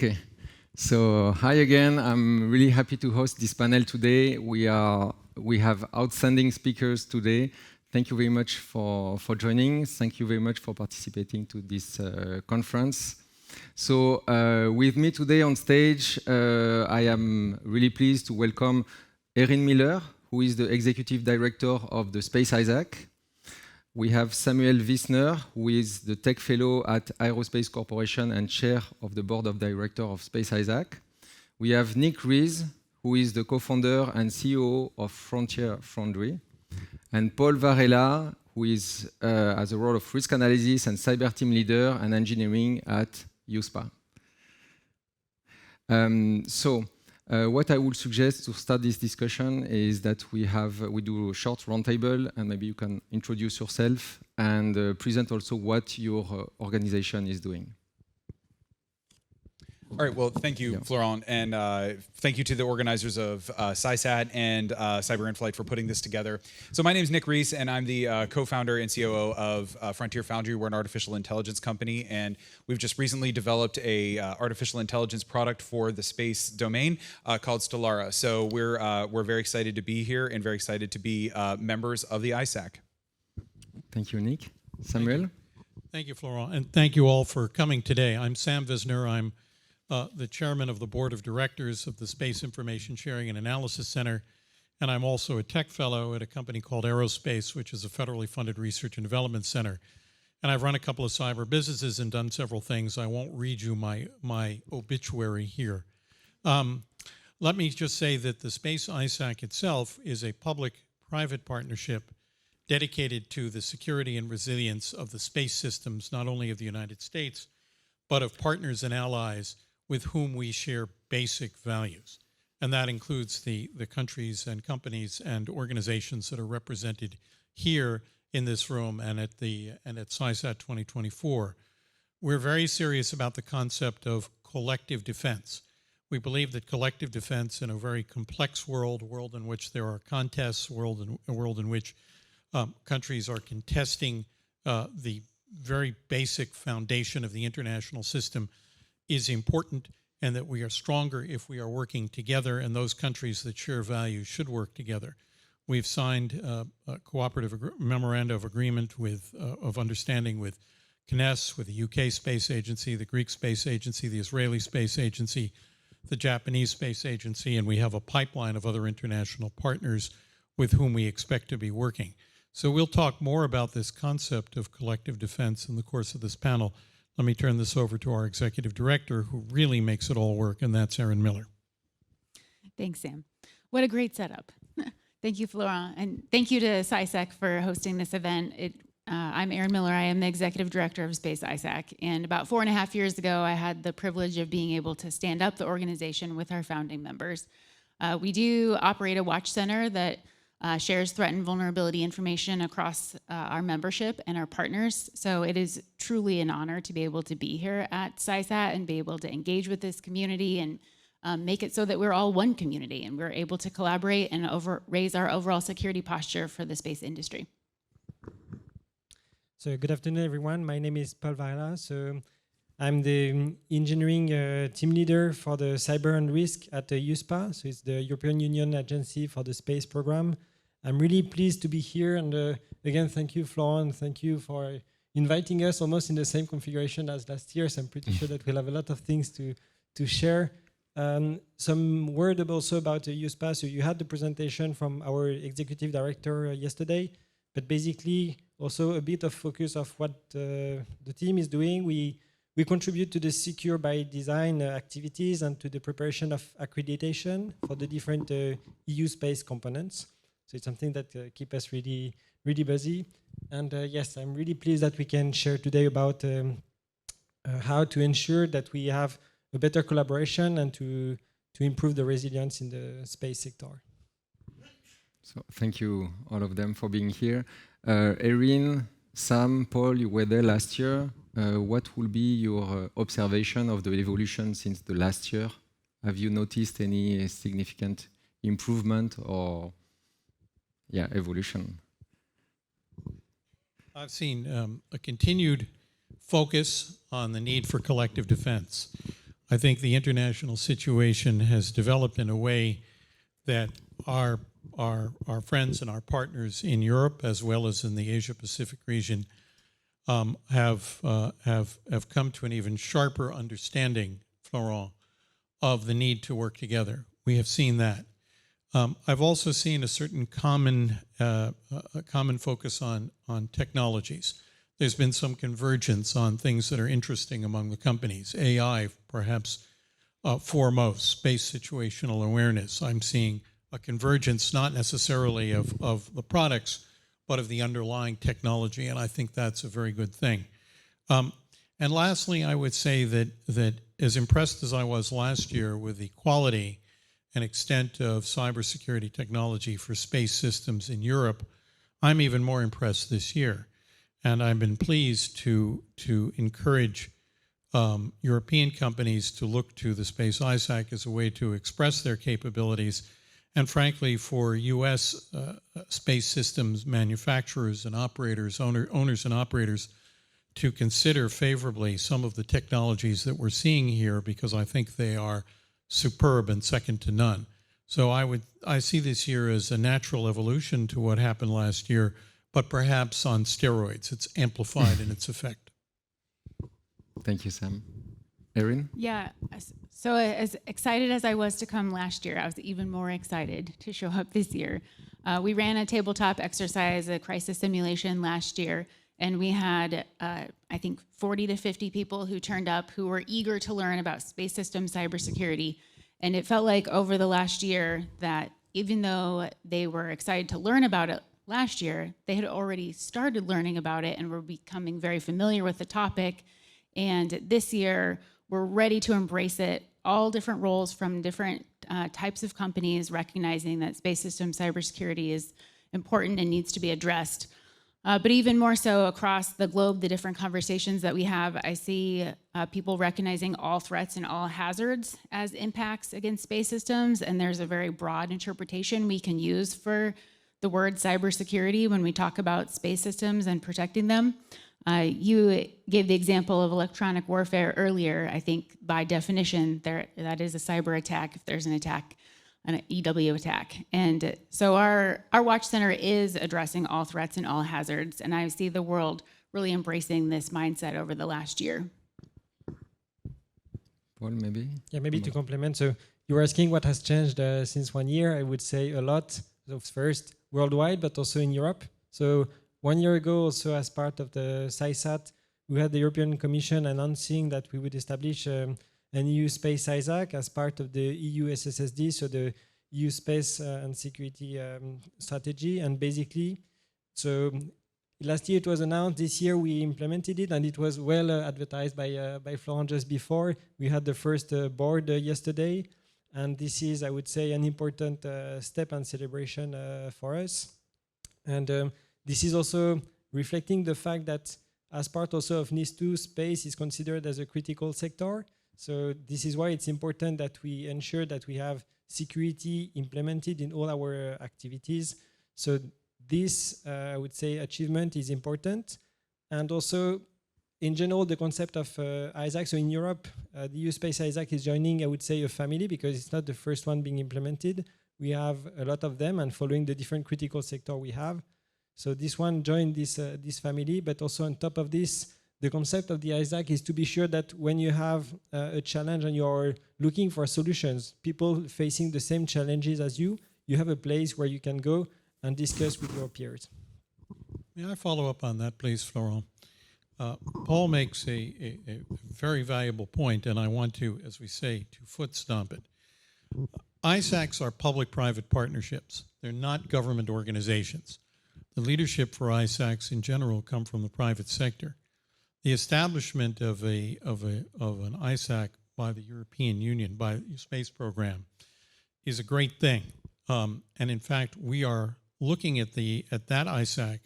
Okay, so hi again. I'm really happy to host this panel today. We have outstanding speakers today. Thank you very much for joining. Thank you very much for participating to this conference. So with me today on stage, I am really pleased to welcome Erin Miller, who is the Executive Director of the Space ISAC. We have Samuel Visner, who is the Tech Fellow at Aerospace Corporation and Chair of the Board of Directors of Space ISAC. We have Reese, who is the co-founder and CEO of Foundry. And Paul Varela, who is has a role of risk analysis and cyber team leader and engineering at EUSPA. What I would suggest to start this discussion is that we do a short roundtable, and maybe you can introduce yourself and present also what your organization is doing. All right, well, thank you, Florent, and thank you to the organizers of CYSAT and Cyberinflight for putting this together. So my name is Reese, and I'm the co-founder and COO of Foundry. We're an artificial intelligence company, and we've just recently developed a artificial intelligence product for the space domain called Stellara. So we're very excited to be here and very excited to be members of the ISAC. Thank you, Nick. Samuel? Thank you, Florent, and thank you all for coming today. I'm Sam Visner. I'm the chairman of the board of directors of the Space Information Sharing and Analysis Center, and I'm also a tech fellow at a company called Aerospace, which is a federally funded research and development center. And I've run a couple of cyber businesses and done several things. I won't read you my obituary here. Let me just say that the Space ISAC itself is a public-private partnership dedicated to the security and resilience of the space systems, not only of the United States, but of partners and allies with whom we share basic values. And that includes the countries and companies and organizations that are represented here in this room and at CYSAT 2024. We're very serious about the concept of collective defense. We believe that collective defense in a very complex world in which there are contests, a world in which countries are contesting the very basic foundation of the international system, is important, and that we are stronger if we are working together, and those countries that share values should work together. We've signed a cooperative memorandum of agreement of understanding with CNES, with the UK Space Agency, the Greek Space Agency, the Israeli Space Agency, the Japanese Space Agency, and we have a pipeline of other international partners with whom we expect to be working. So we'll talk more about this concept of collective defense in the course of this panel. Let me turn this over to our executive director, who really makes it all work, and that's Erin Miller. Thanks, Sam. What a great setup. Thank you, Florent, and thank you to CYSAC for hosting this event. I'm Erin Miller. I am the executive director of Space ISAC, and about 4.5 years ago, I had the privilege of being able to stand up the organization with our founding members. We do operate a watch center that shares threat and vulnerability information across our membership and our partners. So it is truly an honor to be able to be here at CYSAT and be able to engage with this community and make it so that we're all one community and we're able to collaborate and raise our overall security posture for the space industry. So good afternoon, everyone. My name is Paul Varela. So I'm the engineering team leader for the Cyber and Risk at the EUSPA. So it's the European Union Agency for the Space Program. I'm really pleased to be here, and again, thank you, Florent, thank you for inviting us almost in the same configuration as last year, so I'm pretty sure that we'll have a lot of things to share. Some word also about the EUSPA. So you had the presentation from our executive director yesterday, but basically also a bit of focus of what the team is doing. We contribute to the secure by design activities and to the preparation of accreditation for the different EU space components. So it's something that keeps us really, really busy. And yes, I'm really pleased that we can share today about how to ensure that we have a better collaboration and to improve the resilience in the space sector. So thank you, all of them, for being here. Erin, Sam, Paul, you were there last year. What will be your observation of the evolution since the last year? Have you noticed any significant improvement or evolution? I've seen a continued focus on the need for collective defense. I think the international situation has developed in a way that our friends and our partners in Europe, as well as in the Asia-Pacific region, have come to an even sharper understanding, Florent, of the need to work together. We have seen that. I've also seen a certain common focus on technologies. There's been some convergence on things that are interesting among the companies. AI, perhaps foremost, space situational awareness. I'm seeing a convergence not necessarily of the products, but of the underlying technology, and I think that's a very good thing. And lastly, I would say that as impressed as I was last year with the quality and extent of cybersecurity technology for space systems in Europe, I'm even more impressed this year. And I've been pleased to encourage European companies to look to the Space ISAC as a way to express their capabilities, and frankly, for U.S. Space systems manufacturers and operators, owners and operators, to consider favorably some of the technologies that we're seeing here, because I think they are superb and second to none. So I see this year as a natural evolution to what happened last year, but perhaps on steroids. It's amplified in its effect. Thank you, Sam. Erin? Yeah, so as excited as I was to come last year, I was even more excited to show up this year. We ran a tabletop exercise, a crisis simulation last year, and we had, I think, 40 to 50 people who turned up who were eager to learn about space system cybersecurity. And it felt like over the last year that even though they were excited to learn about it last year, they had already started learning about it and were becoming very familiar with the topic. And this year, we're ready to embrace it, all different roles from different types of companies, recognizing that space system cybersecurity is important and needs to be addressed. But even more so across the globe, the different conversations that we have, I see people recognizing all threats and all hazards as impacts against space systems, and there's a very broad interpretation we can use for the word cybersecurity when we talk about space systems and protecting them. You gave the example of electronic warfare earlier. I think by definition, that is a cyber attack if there's an attack, an EW attack. And so our Watch Center is addressing all threats and all hazards, and I see the world really embracing this mindset over the last year. Paul, maybe? Yeah, maybe to complement. So you were asking what has changed since 1 year. I would say a lot. So first, worldwide, but also in Europe. So 1 year ago, also as part of the CYSAT, we had the European Commission announcing that we would establish an EU Space ISAC as part of the EU SSSD, so the EU Space and Security Strategy. And basically, so last year it was announced, this year we implemented it, and it was well advertised by Florent just before. We had the first board yesterday, and this is, I would say, an important step and celebration for us. And this is also reflecting the fact that as part also of NIS2, space is considered as a critical sector. So this is why it's important that we ensure that we have security implemented in all our activities. So this, I would say, achievement is important. And also, in general, the concept of ISAC, so in Europe, the EU Space ISAC is joining, I would say, a family, because it's not the first one being implemented. We have a lot of them, and following the different critical sector we have. So this one joined this family, but also on top of this, the concept of the ISAC is to be sure that when you have a challenge and you're looking for solutions, people facing the same challenges as you have a place where you can go and discuss with your peers. May I follow up on that, please, Florent? Paul makes a very valuable point, and I want to, as we say, to foot stomp it. ISACs are public-private partnerships. They're not government organizations. The leadership for ISACs in general come from the private sector. The establishment of an ISAC by the European Union, by the space program, is a great thing. And in fact, we are looking at that ISAC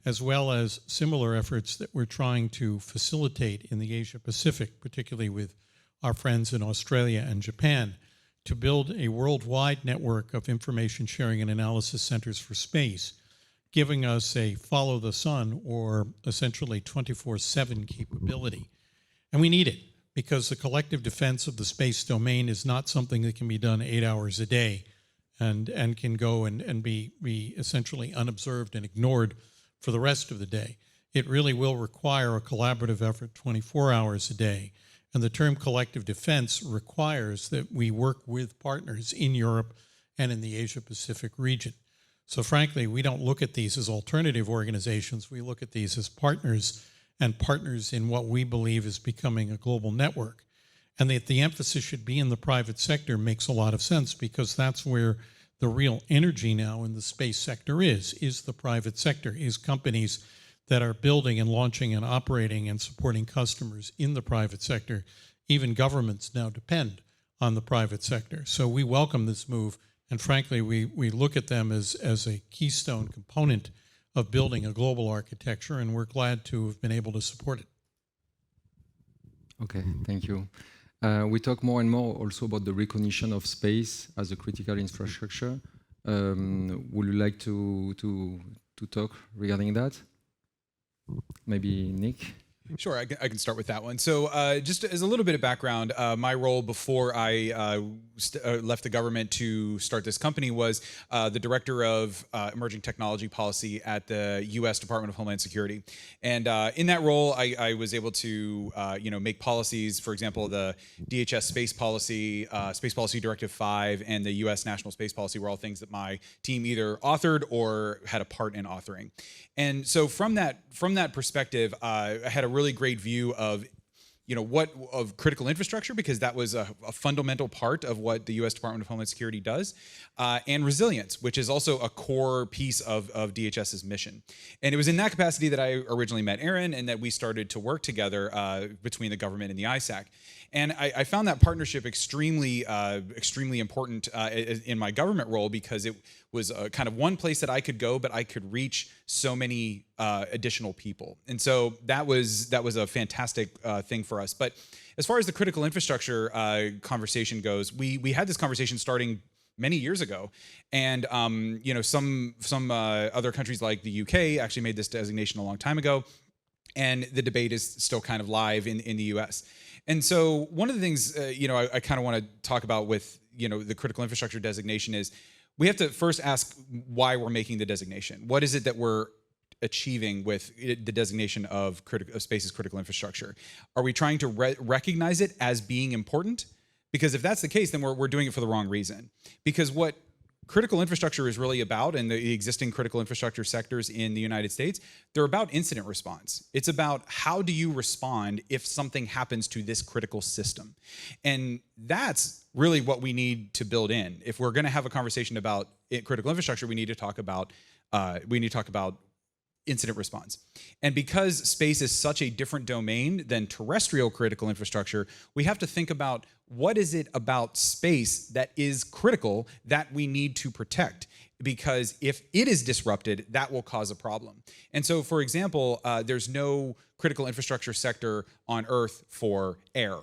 as well as similar efforts that we're trying to facilitate in the Asia Pacific, particularly with our friends in Australia and Japan, to build a worldwide network of information sharing and analysis centers for space, giving us a follow the sun or essentially 24/7 capability. And we need it. because the collective defense of the space domain is not something that can be done 8 hours a day and can go and be essentially unobserved and ignored for the rest of the day. It really will require a collaborative effort 24 hours a day. And the term collective defense requires that we work with partners in Europe and in the Asia-Pacific region. So frankly, we don't look at these as alternative organizations. We look at these as partners, and partners in what we believe is becoming a global network. And that the emphasis should be in the private sector makes a lot of sense, because that's where the real energy now in the space sector is the private sector, is companies that are building and launching and operating and supporting customers in the private sector. Even governments now depend on the private sector. So we welcome this move, and frankly, we look at them as a keystone component of building a global architecture, and we're glad to have been able to support it. Okay, thank you. We talk more and more also about the recognition of space as a critical infrastructure. Would you like to talk regarding that? Maybe Nick? Sure, I can start with that one. So just as a little bit of background, my role before I left the government to start this company was the director of emerging technology policy at the U.S. Department of Homeland Security. And in that role, I was able to make policies. For example, the DHS Space Policy Directive 5, and the U.S. National Space Policy were all things that my team either authored or had a part in authoring. And so from that perspective, I had a really great view of critical infrastructure, because that was a fundamental part of what the U.S. Department of Homeland Security does, and resilience, which is also a core piece of DHS's mission. And it was in that capacity that I originally met Erin, and that we started to work together between the government and the ISAC. And I found that partnership extremely important in my government role, because it was kind of one place that I could go, but I could reach so many additional people. And so that was a fantastic thing for us. But as far as the critical infrastructure conversation goes, we had this conversation starting many years ago, and some other countries like the UK actually made this designation a long time ago, and the debate is still kind of live in the US. And so one of the things I kind of want to talk about with the critical infrastructure designation is we have to first ask why we're making the designation. What is it that we're achieving with the designation of space as critical infrastructure? Are we trying to recognize it as being important? Because if that's the case, then we're doing it for the wrong reason. Because what critical infrastructure is really about, and the existing critical infrastructure sectors in the United States, they're about incident response. It's about how do you respond if something happens to this critical system. And that's really what we need to build in. If we're going to have a conversation about critical infrastructure, we need to talk about incident response. And because space is such a different domain than terrestrial critical infrastructure, we have to think about what is it about space that is critical that we need to protect? Because if it is disrupted, that will cause a problem. And so, for example, there's no critical infrastructure sector on Earth for air,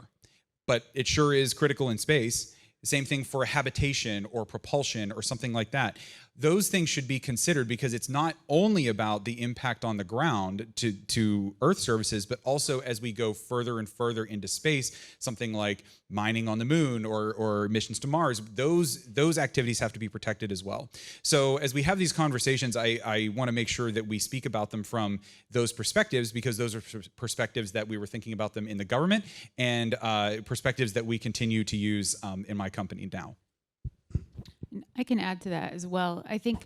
but it sure is critical in space. Same thing for habitation or propulsion or something like that. Those things should be considered, because it's not only about the impact on the ground to Earth services, but also as we go further and further into space, something like mining on the moon or missions to Mars, those activities have to be protected as well. So as we have these conversations, I want to make sure that we speak about them from those perspectives, because those are perspectives that we were thinking about them in the government, and perspectives that we continue to use in my company now. I can add to that as well. I think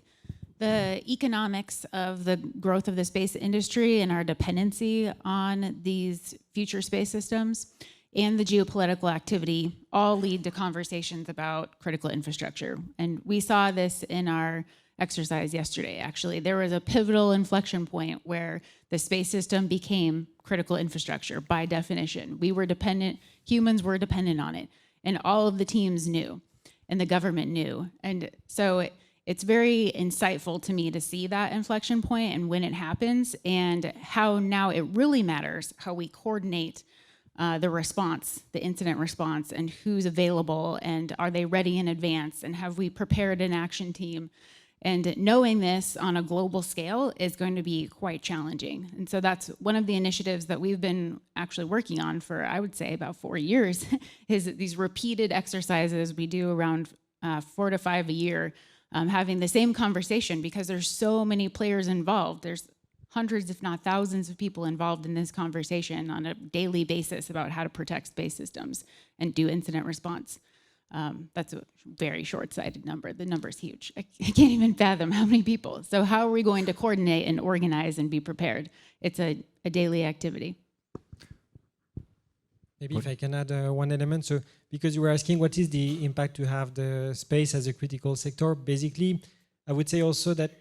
the economics of the growth of the space industry and our dependency on these future space systems and the geopolitical activity all lead to conversations about critical infrastructure. And we saw this in our exercise yesterday, actually. There was a pivotal inflection point where the space system became critical infrastructure by definition. We were dependent, humans were dependent on it, and all of the teams knew. And the government knew. And so it's very insightful to me to see that inflection point and when it happens, and how now it really matters how we coordinate the response, the incident response, and who's available, and are they ready in advance, and have we prepared an action team? And knowing this on a global scale is going to be quite challenging. And so that's one of the initiatives that we've been actually working on for, I would say, about 4 years, is these repeated exercises we do around 4 to 5 a year, having the same conversation, because there's so many players involved. There's hundreds, if not thousands, of people involved in this conversation on a daily basis about how to protect space systems and do incident response. That's a very short-sighted number. The number's huge. I can't even fathom how many people. So how are we going to coordinate and organize and be prepared? It's a daily activity. Maybe if I can add one element. So because you were asking what is the impact to have the space as a critical sector, basically, I would say also that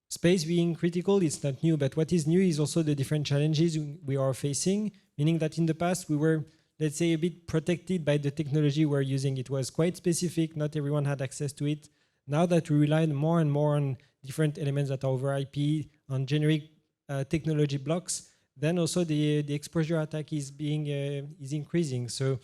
space being critical is not new, but what is new is also the different challenges we are facing, meaning that in the past we were, let's say, a bit protected by the technology we're using. It was quite specific, not everyone had access to it. Now that we rely more and more on different elements that are over IP, on generic technology blocks, then also the exposure attack is increasing. So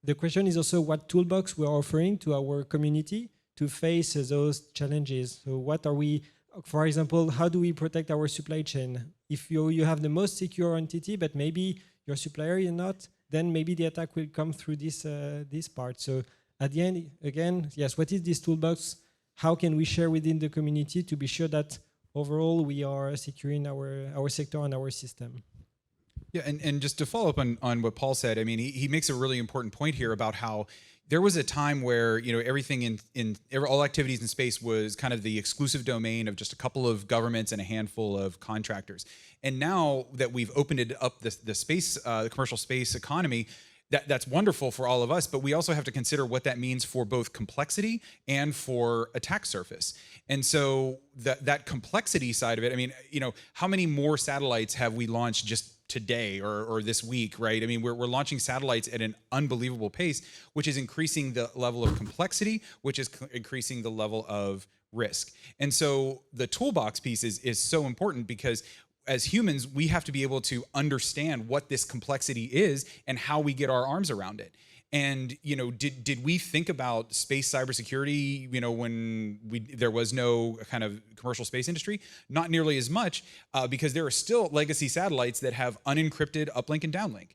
the question is also what toolbox we're offering to our community to face those challenges. So what are we, for example, how do we protect our supply chain? If you have the most secure entity, but maybe your supplier is not, then maybe the attack will come through this part. So at the end, again, yes, what is this toolbox? How can we share within the community to be sure that overall we are securing our sector and our system? Yeah, and just to follow up on what Paul said, I mean, he makes a really important point here about how there was a time where, you know, everything all activities in space was kind of the exclusive domain of just a couple of governments and a handful of contractors. And now that we've opened it up, the space, the commercial space economy, that's wonderful for all of us, but we also have to consider what that means for both complexity and for attack surface. And so that complexity side of it, I mean, you know, how many more satellites have we launched just today or this week, right? I mean, we're launching satellites at an unbelievable pace, which is increasing the level of complexity, which is increasing the level of risk. And so the toolbox piece is so important, because as humans, we have to be able to understand what this complexity is and how we get our arms around it. And, you know, did we think about space cybersecurity, you know, when there was no kind of commercial space industry? Not nearly as much, because there are still legacy satellites that have unencrypted uplink and downlink.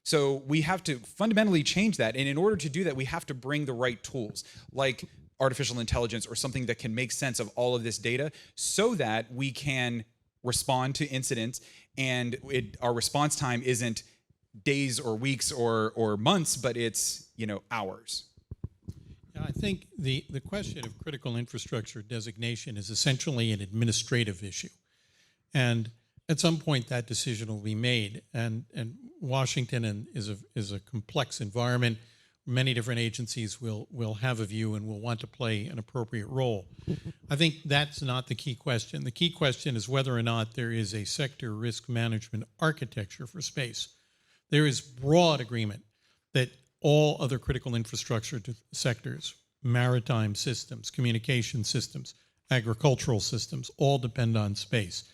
So we have to fundamentally change that. And in order to do that, we have to bring the right tools, like artificial intelligence or something that can make sense of all of this data, so that we can respond to incidents, and our response time isn't days or weeks or months, but it's, you know, hours. Yeah, I think the question of critical infrastructure designation is essentially an administrative issue. And at some point that decision will be made. And Washington is a complex environment. Many different agencies will have a view and will want to play an appropriate role. I think that's not the key question. The key question is whether or not there is a sector risk management architecture for space. There is broad agreement that all other critical infrastructure sectors, maritime systems, communication systems, agricultural systems, all depend on space.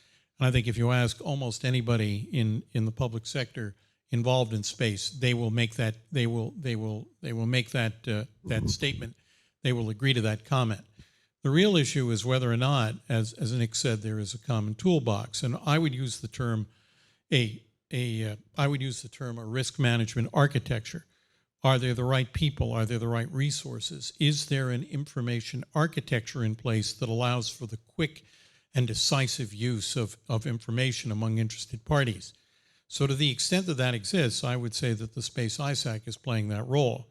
And I think if you ask almost anybody in the public sector involved in space, they will make that make that statement. They will agree to that comment. The real issue is whether or not, as Nick said, there is a common toolbox, and I would use the term a risk management architecture. Are there the right people? Are there the right resources? Is there an information architecture in place that allows for the quick and decisive use of information among interested parties? So to the extent that that exists, I would say that the Space ISAC is playing that role.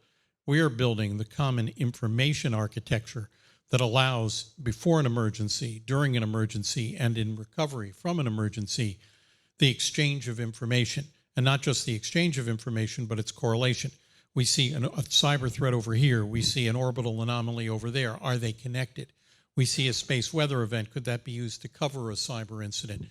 We are building the common information architecture that allows, before an emergency, during an emergency, and in recovery from an emergency, the exchange of information. And not just the exchange of information, but its correlation. We see a cyber threat over here. We see an orbital anomaly over there. Are they connected? We see a space weather event. Could that be used to cover a cyber incident?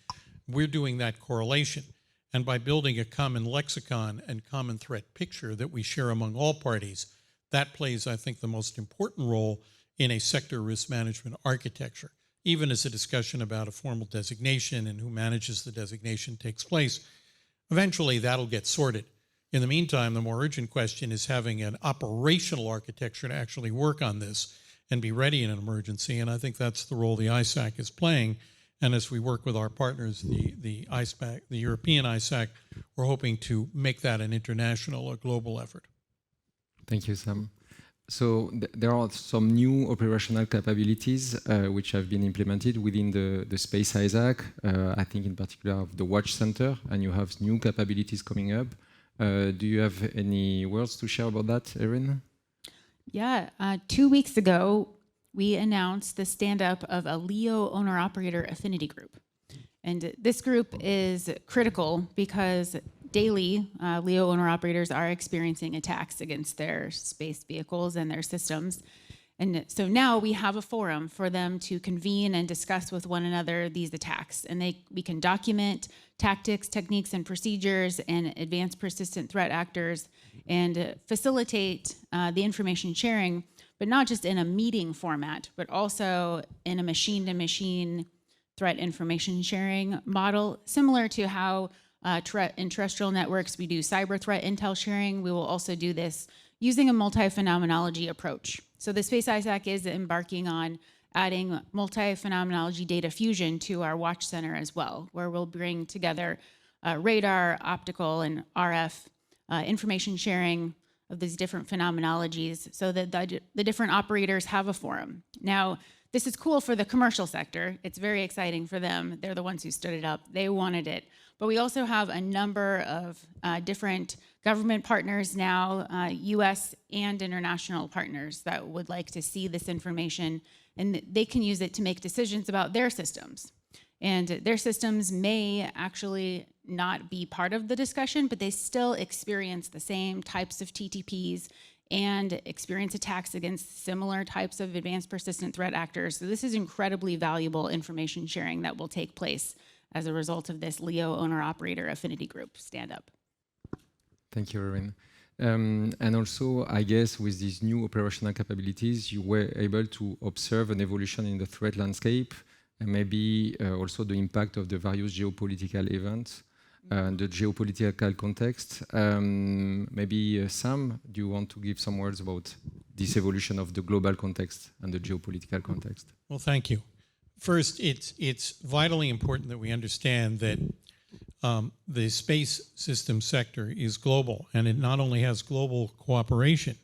We're doing that correlation. And by building a common lexicon and common threat picture that we share among all parties, that plays, I think, the most important role in a sector risk management architecture. Even as a discussion about a formal designation and who manages the designation takes place, eventually that'll get sorted. In the meantime, the more urgent question is having an operational architecture to actually work on this. and be ready in an emergency. And I think that's the role the ISAC is playing. And as we work with our partners, the ISPAC, the European ISAC, we're hoping to make that an international or global effort. Thank you, Sam. So there are some new operational capabilities which have been implemented within the Space ISAC, I think in particular of the Watch Center, and you have new capabilities coming up. Do you have any words to share about that, Erin? Yeah, 2 weeks ago, we announced the stand-up of a LEO owner-operator affinity group. And this group is critical because daily, LEO owner-operators are experiencing attacks against their space vehicles and their systems. And so now we have a forum for them to convene and discuss with one another these attacks. And we can document tactics, techniques, and procedures and advanced persistent threat actors and facilitate the information sharing, but not just in a meeting format, but also in a machine-to-machine threat information sharing model, similar to how in terrestrial networks we do cyber threat intel sharing. We will also do this using a multi-phenomenology approach. So the Space ISAC is embarking on adding multi-phenomenology data fusion to our watch center as well, where we'll bring together radar, optical, and RF information sharing of these different phenomenologies so that the different operators have a forum. Now, this is cool for the commercial sector. It's very exciting for them. They're the ones who stood it up. They wanted it. But we also have a number of different government partners now, US and international partners that would like to see this information, and they can use it to make decisions about their systems. And their systems may actually not be part of the discussion, but they still experience the same types of TTPs and experience attacks against similar types of advanced persistent threat actors. So this is incredibly valuable information sharing that will take place as a result of this LEO owner-operator affinity group stand-up. Thank you, Erin. And also, I guess with these new operational capabilities, you were able to observe an evolution in the threat landscape and maybe also the impact of the various geopolitical events, the geopolitical context. Maybe Sam, do you want to give some words about this evolution of the global context and the geopolitical context? Well, thank you. First, it's vitally important that we understand that the space system sector is global, and it not only has global cooperation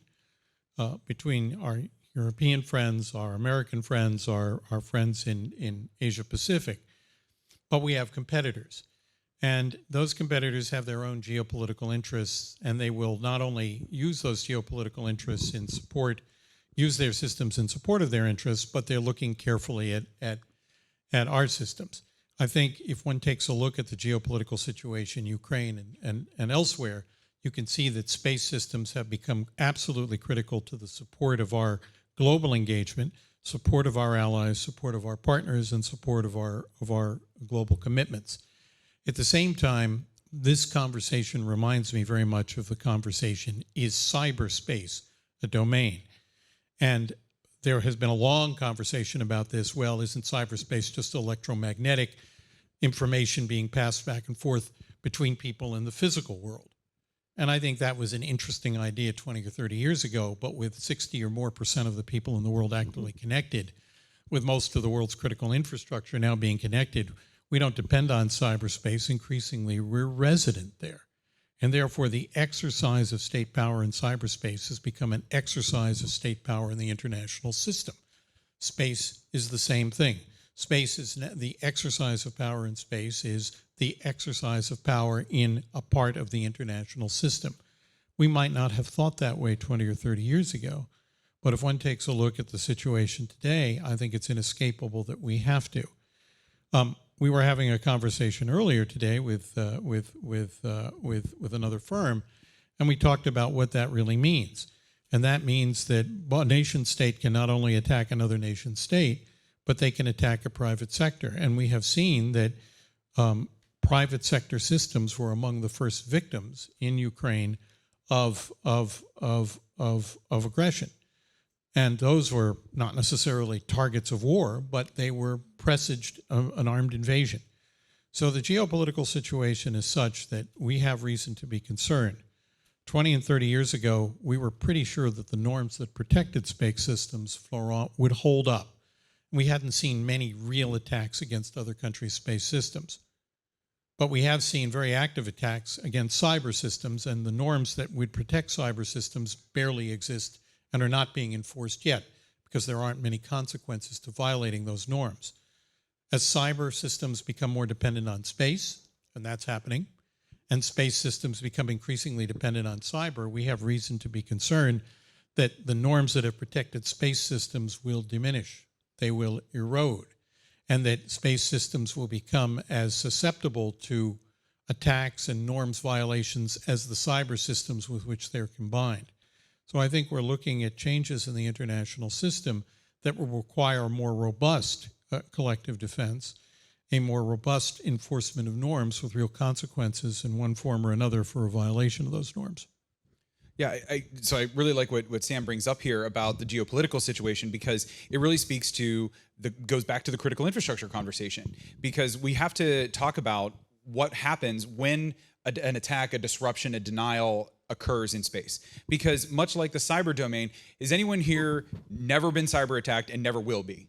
between our European friends, our American friends, our friends in Asia Pacific, but we have competitors. And those competitors have their own geopolitical interests, and they will not only use those geopolitical interests in support, use their systems in support of their interests, but they're looking carefully at our systems. I think if one takes a look at the geopolitical situation in Ukraine and elsewhere, you can see that space systems have become absolutely critical to the support of our global engagement, support of our allies, support of our partners, and support of our global commitments. At the same time, this conversation reminds me very much of the conversation, is cyberspace a domain? And there has been a long conversation about this. Well, isn't cyberspace just electromagnetic information being passed back and forth between people in the physical world? And I think that was an interesting idea 20 or 30 years ago, but with 60% or more of the people in the world actively connected, with most of the world's critical infrastructure now being connected, we don't depend on cyberspace. Increasingly, we're resident there. And therefore, the exercise of state power in cyberspace has become an exercise of state power in the international system. Space is the same thing. Space is the exercise of power in space is the exercise of power in a part of the international system. We might not have thought that way 20 or 30 years ago, but if one takes a look at the situation today, I think it's inescapable that we have to. We were having a conversation earlier today with another firm, and we talked about what that really means. And that means that a nation state can not only attack another nation state, but they can attack a private sector. And we have seen that private sector systems were among the first victims in Ukraine of aggression. And those were not necessarily targets of war, but they were presaged an armed invasion. So the geopolitical situation is such that we have reason to be concerned. 20 and 30 years ago, we were pretty sure that the norms that protected space systems, Florent, would hold up. We hadn't seen many real attacks against other countries' space systems. But we have seen very active attacks against cyber systems, and the norms that would protect cyber systems barely exist and are not being enforced yet because there aren't many consequences to violating those norms. As cyber systems become more dependent on space, and that's happening, and space systems become increasingly dependent on cyber, we have reason to be concerned that the norms that have protected space systems will diminish. They will erode, and that space systems will become as susceptible to attacks and norms violations as the cyber systems with which they're combined. So I think we're looking at changes in the international system that will require more robust collective defense, a more robust enforcement of norms with real consequences in one form or another for a violation of those norms. Yeah, so I really like what Sam brings up here about the geopolitical situation, because it really speaks to goes back to the critical infrastructure conversation, because we have to talk about what happens when an attack, a disruption, a denial occurs in space. Because much like the cyber domain, is anyone here never been cyber attacked and never will be?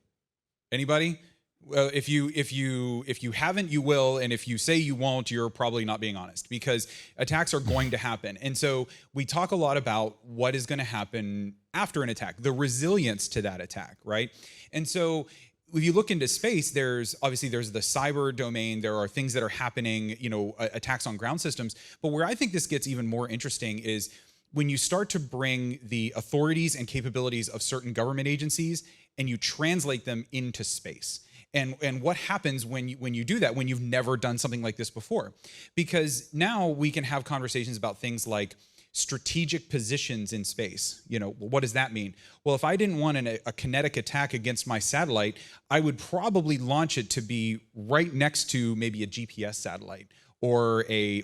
Anybody? Well, if you haven't, you will, and if you say you won't, you're probably not being honest, because attacks are going to happen. And so we talk a lot about what is going to happen after an attack, the resilience to that attack, right? And so if you look into space, there's the cyber domain, there are things that are happening, attacks on ground systems. But where I think this gets even more interesting is when you start to bring the authorities and capabilities of certain government agencies and you translate them into space. And what happens when you do that, when you've never done something like this before? Because now we can have conversations about things like strategic positions in space. What does that mean? Well, if I didn't want a kinetic attack against my satellite, I would probably launch it to be right next to maybe a GPS satellite or a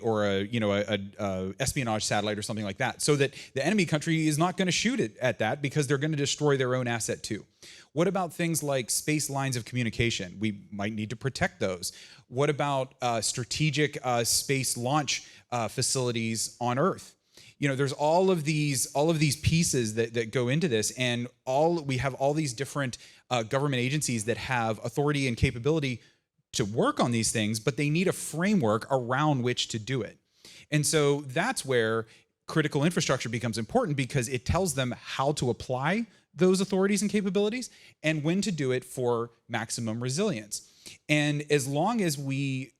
espionage satellite or something like that, so that the enemy country is not going to shoot it at that because they're going to destroy their own asset too. What about things like space lines of communication? We might need to protect those. What about strategic space launch facilities on Earth? There's all of these pieces that go into this, and we have all these different government agencies that have authority and capability to work on these things, but they need a framework around which to do it. And so that's where critical infrastructure becomes important, because it tells them how to apply those authorities and capabilities and when to do it for maximum resilience. And as long as we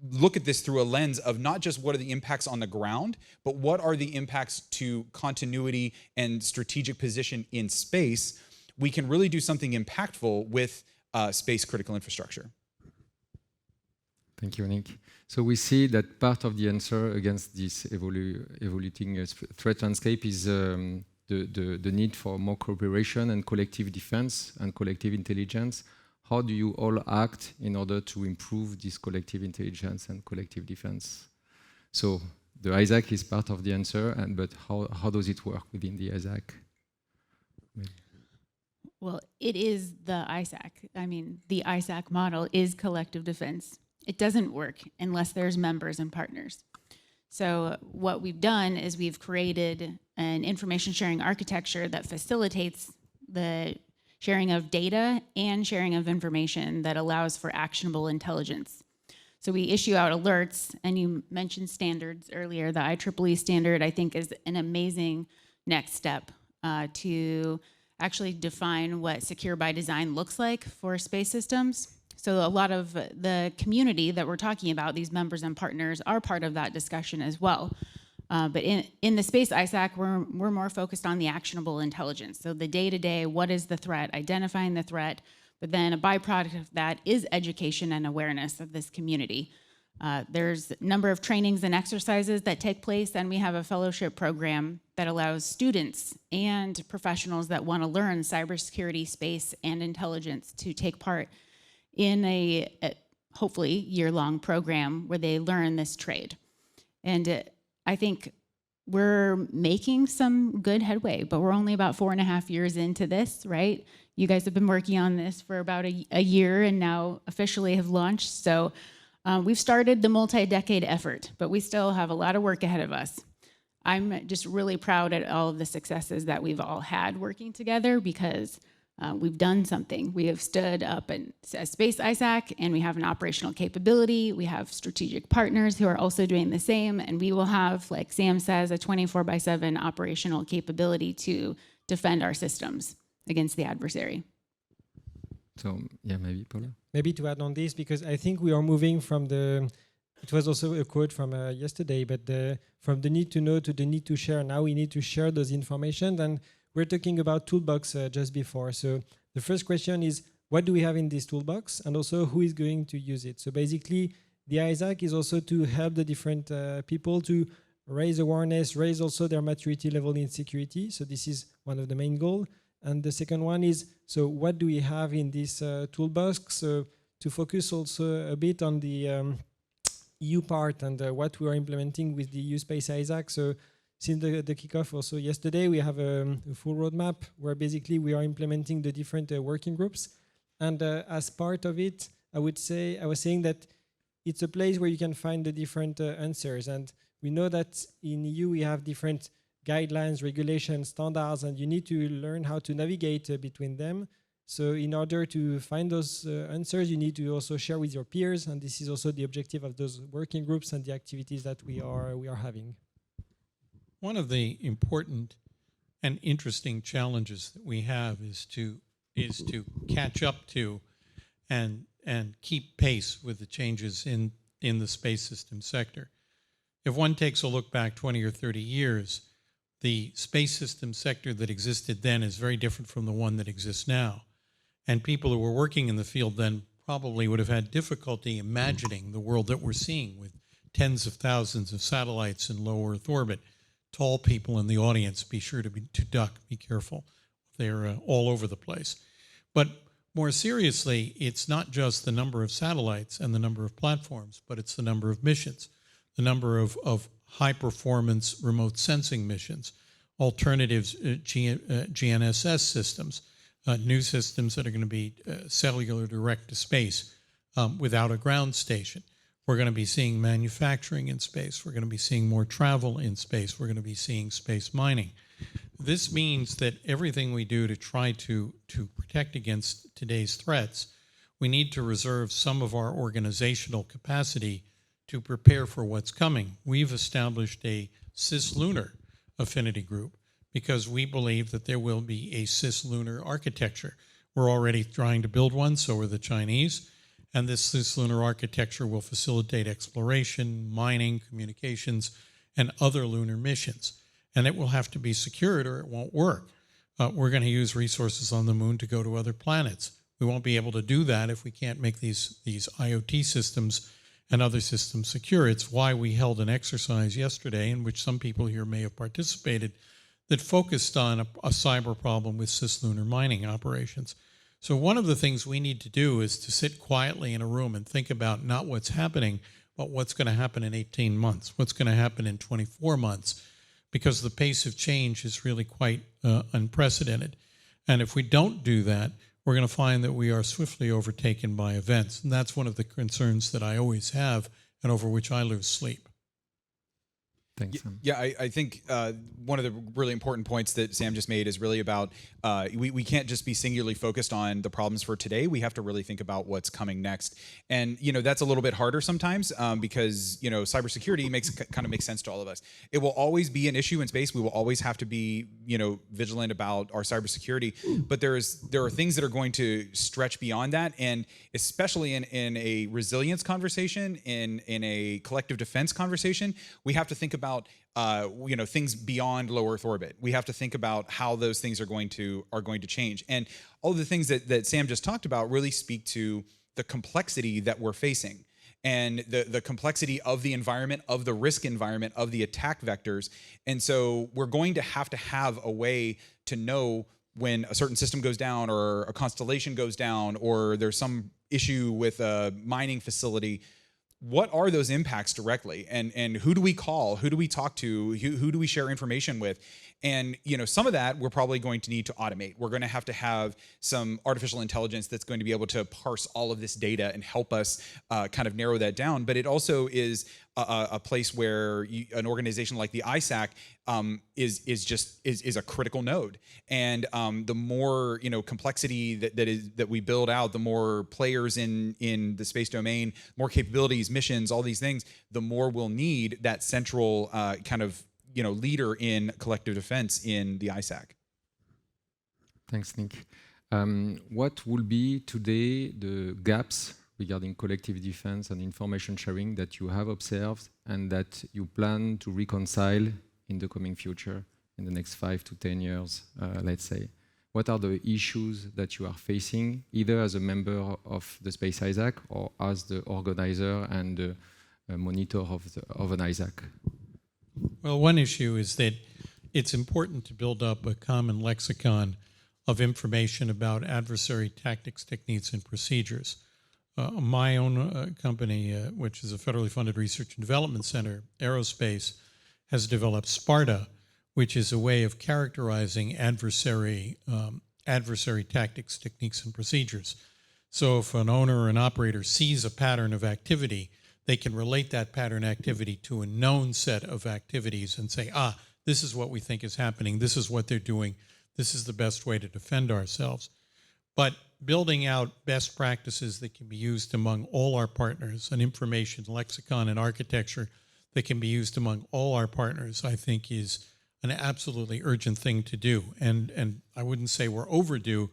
look at this through a lens of not just what are the impacts on the ground, but what are the impacts to continuity and strategic position in space, we can really do something impactful with space critical infrastructure. Thank you, Nick. So we see that part of the answer against this evolving threat landscape is the need for more cooperation and collective defense and collective intelligence. How do you all act in order to improve this collective intelligence and collective defense? So the ISAC is part of the answer, but how does it work within the ISAC? Well, it is the ISAC. I mean, the ISAC model is collective defense. It doesn't work unless there's members and partners. So what we've done is we've created an information sharing architecture that facilitates the sharing of data and sharing of information that allows for actionable intelligence. So we issue out alerts, and you mentioned standards earlier. The IEEE standard, I think, is an amazing next step to actually define what secure by design looks like for space systems. So a lot of the community that we're talking about, these members and partners, are part of that discussion as well. But in the Space ISAC, we're more focused on the actionable intelligence. So the day-to-day, what is the threat, identifying the threat, but then a byproduct of that is education and awareness of this community. There's a number of trainings and exercises that take place, and we have a fellowship program that allows students and professionals that want to learn cybersecurity, space, and intelligence to take part in a hopefully year-long program where they learn this trade. And I think we're making some good headway, but we're only about 4.5 years into this, right? You guys have been working on this for about a year and now officially have launched. So we've started the multi-decade effort, but we still have a lot of work ahead of us. I'm just really proud at all of the successes that we've all had working together, because we've done something. We have stood up a Space ISAC, and we have an operational capability. We have strategic partners who are also doing the same, and we will have, like Sam says, a 24/7 operational capability to defend our systems against the adversary. So yeah, maybe Paula. Maybe to add on this, because I think we are moving from it was also a quote from yesterday, but from the need to know to the need to share. Now we need to share those information, and we're talking about toolbox just before. So the first question is, what do we have in this toolbox, and also who is going to use it? So basically, the ISAC is also to help the different people to raise awareness, raise also their maturity level in security. So this is one of the main goals. And the second one is, so what do we have in this toolbox? So to focus also a bit on the EU part and what we are implementing with the Space ISAC. So since the kickoff also yesterday, we have a full roadmap where basically we are implementing the different working groups. And as part of it, I was saying that it's a place where you can find the different answers. And we know that in EU we have different guidelines, regulations, standards, and you need to learn how to navigate between them. So in order to find those answers, you need to also share with your peers, and this is also the objective of those working groups and the activities that we are having. One of the important and interesting challenges that we have is to catch up to and keep pace with the changes in the space system sector. If one takes a look back 20 or 30 years, the space system sector that existed then is very different from the one that exists now. And people who were working in the field then probably would have had difficulty imagining the world that we're seeing with tens of thousands of satellites in low Earth orbit. Tall people in the audience, be sure to duck, be careful. They're all over the place. But more seriously, it's not just the number of satellites and the number of platforms, but it's the number of missions, the number of high-performance remote sensing missions, alternatives, GNSS systems, new systems that are going to be cellular direct to space without a ground station. We're going to be seeing manufacturing in space. We're going to be seeing more travel in space. We're going to be seeing space mining. This means that everything we do to try to protect against today's threats, we need to reserve some of our organizational capacity to prepare for what's coming. We've established a cislunar affinity group because we believe that there will be a cislunar architecture. We're already trying to build one, so are the Chinese. And this cislunar architecture will facilitate exploration, mining, communications, and other lunar missions. And it will have to be secured or it won't work. We're going to use resources on the moon to go to other planets. We won't be able to do that if we can't make these IoT systems and other systems secure. It's why we held an exercise yesterday in which some people here may have participated that focused on a cyber problem with cislunar mining operations. So one of the things we need to do is to sit quietly in a room and think about not what's happening, but what's going to happen in 18 months, what's going to happen in 24 months, because the pace of change is really quite unprecedented. And if we don't do that, we're going to find that we are swiftly overtaken by events. And that's one of the concerns that I always have and over which I lose sleep. Thanks, Sam. Yeah, I think one of the really important points that Sam just made is really about we can't just be singularly focused on the problems for today. We have to really think about what's coming next. And, that's a little bit harder sometimes because, cybersecurity kind of makes sense to all of us. It will always be an issue in space. We will always have to be, vigilant about our cybersecurity. But there are things that are going to stretch beyond that. And especially in a resilience conversation, in a collective defense conversation, we have to think about things beyond low Earth orbit. We have to think about how those things are going to change. And all of the things that Sam just talked about really speak to the complexity that we're facing and the complexity of the environment, of the risk environment, of the attack vectors. And so we're going to have a way to know when a certain system goes down or a constellation goes down or there's some issue with a mining facility. What are those impacts directly? And who do we call? Who do we talk to? Who do we share information with? And some of that we're probably going to need to automate. We're going to have some artificial intelligence that's going to be able to parse all of this data and help us kind of narrow that down. But it also is a place where an organization like the ISAC is a critical node. And the more complexity that we build out, the more players in the space domain, more capabilities, missions, all these things, the more we'll need that central kind of leader in collective defense in the ISAC. Thanks, Nick. What will be today the gaps regarding collective defense and information sharing that you have observed and that you plan to reconcile in the coming future, in the next 5 to 10 years, let's say? What are the issues that you are facing, either as a member of the Space ISAC or as the organizer and the monitor of an ISAC? Well, one issue is that it's important to build up a common lexicon of information about adversary tactics, techniques, and procedures. My own company, which is a federally funded research and development center, Aerospace, has developed Sparta, which is a way of characterizing adversary tactics, techniques, and procedures. So if an owner or an operator sees a pattern of activity, they can relate that pattern activity to a known set of activities and say, this is what we think is happening, this is what they're doing, this is the best way to defend ourselves. But building out best practices that can be used among all our partners, an information lexicon and architecture that can be used among all our partners, I think is an absolutely urgent thing to do. And I wouldn't say we're overdue,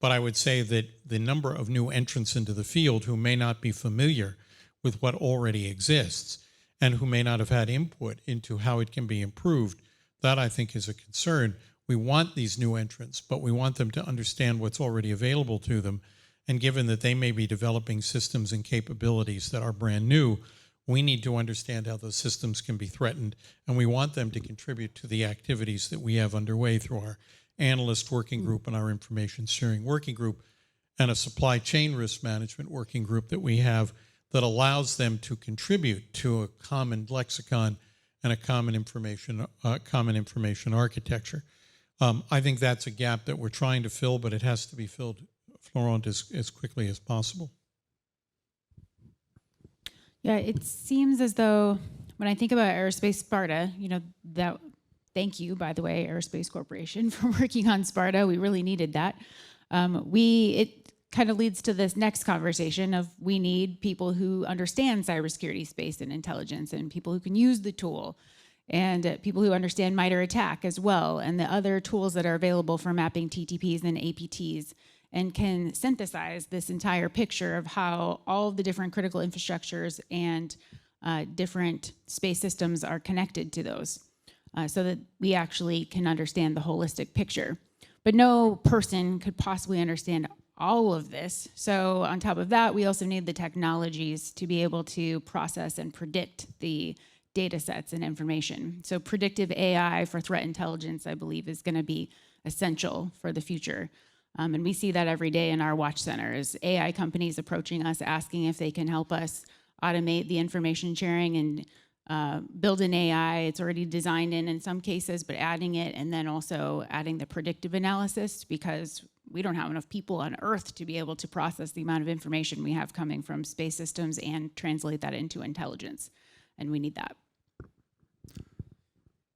but I would say that the number of new entrants into the field who may not be familiar with what already exists and who may not have had input into how it can be improved, that I think is a concern. We want these new entrants, but we want them to understand what's already available to them. And given that they may be developing systems and capabilities that are brand new, we need to understand how those systems can be threatened, and we want them to contribute to the activities that we have underway through our analyst working group and our information sharing working group and a supply chain risk management working group that we have that allows them to contribute to a common lexicon and a common information architecture. I think that's a gap that we're trying to fill, but it has to be filled, Florent, as quickly as possible. Yeah, it seems as though when I think about Aerospace Sparta, thank you, by the way, Aerospace Corporation, for working on Sparta. We really needed that. It kind of leads to this next conversation of we need people who understand cybersecurity, space, and intelligence, and people who can use the tool, and people who understand MITRE ATT&CK as well, and the other tools that are available for mapping TTPs and APTs, and can synthesize this entire picture of how all of the different critical infrastructures and different space systems are connected to those, so that we actually can understand the holistic picture. But no person could possibly understand all of this. So on top of that, we also need the technologies to be able to process and predict the data sets and information. So predictive AI for threat intelligence, I believe, is going to be essential for the future. And we see that every day in our watch centers. AI companies approaching us, asking if they can help us automate the information sharing and build an AI. It's already designed in some cases, but adding it and then also adding the predictive analysis, because we don't have enough people on Earth to be able to process the amount of information we have coming from space systems and translate that into intelligence. And we need that.